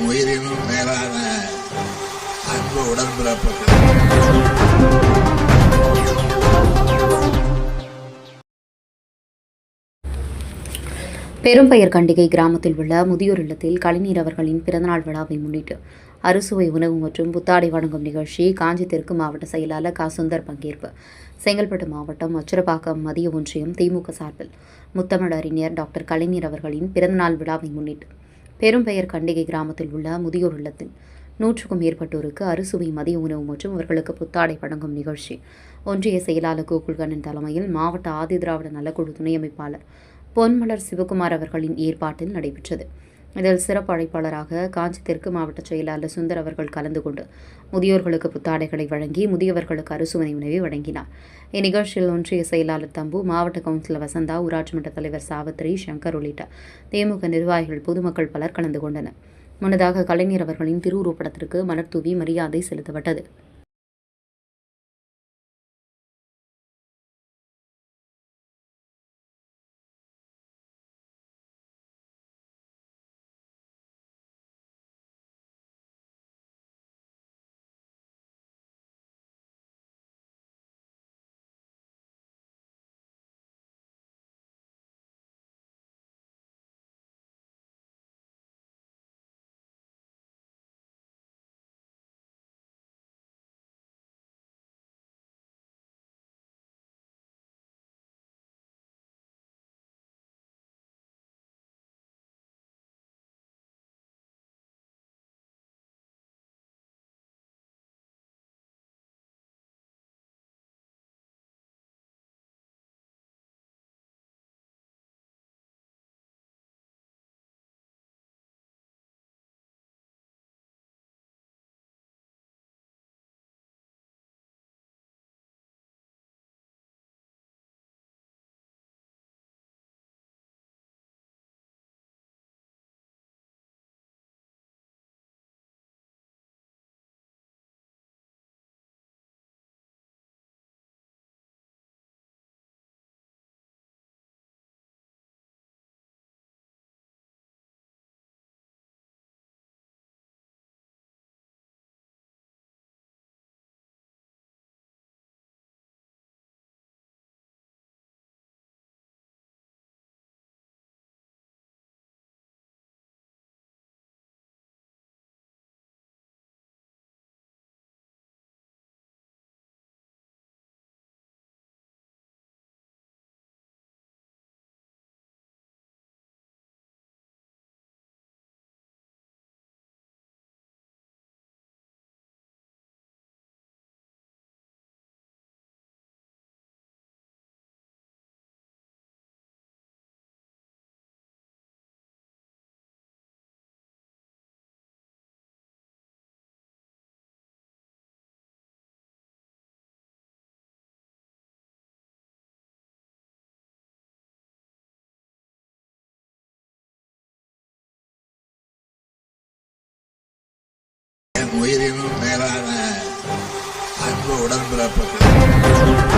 உயிரினும் மேலான அன்பு உடன்பிறப்புகள். பெரும்பெயர் கண்டிகை கிராமத்தில் உள்ள முதியோர் இல்லத்தில் கலைஞர் அவர்களின் பிறந்தநாள் விழாவை முன்னிட்டு அறுசுவை உணவு மற்றும் புத்தாடை வழங்கும் நிகழ்ச்சி காஞ்சி தெற்கு மாவட்ட செயலாளர் க. சுந்தர் பங்கேற்பு. செங்கல்பட்டு மாவட்டம் அச்சிரப்பாக்கம் மத்திய ஒன்றியம் திமுக சார்பில் முத்தமிழ் அறிஞர் டாக்டர் கலைஞர் அவர்களின் பிறந்தநாள் விழாவை முன்னிட்டு பெரும்பெயர் கண்டிகை கிராமத்தில் உள்ள முதியோர் இல்லத்தில் 100க்கும் மேற்பட்டோருக்கு அறுசுவை மதிய உணவு மற்றும் அவர்களுக்கு புத்தாடை வழங்கும் நிகழ்ச்சி ஒன்றிய செயலாளர் கோகுல்கண்ணன் தலைமையில் மாவட்ட ஆதிதிராவிட நலக்குழு துணை அமைப்பாளர் பொன்மலர் சிவகுமார் அவர்களின் ஏற்பாட்டில் நடைபெற்றது. இதில் சிறப்பு அழைப்பாளராக காஞ்சி தெற்கு மாவட்ட செயலாளர் சுந்தர் அவர்கள் கலந்து கொண்டு முதியோர்களுக்கு புத்தாடைகளை வழங்கி முதியவர்களுக்கு அறுசுவை உணவை வழங்கினார். இந்நிகழ்ச்சியில் ஒன்றிய செயலாளர் தம்பு, மாவட்ட கவுன்சிலர் வசந்தா, ஊராட்சி மன்ற தலைவர் சாவித்திரி, சங்கர் உள்ளிட்ட திமுக நிர்வாகிகள், பொதுமக்கள் பலர் கலந்து கொண்டனர். முன்னதாக கலைஞர் அவர்களின் திருவுருவப்படத்திற்கு மலர் தூவி மரியாதை செலுத்தப்பட்டது. உயிரினும் மேலான அன்பு உடன்பிறப்புகள்.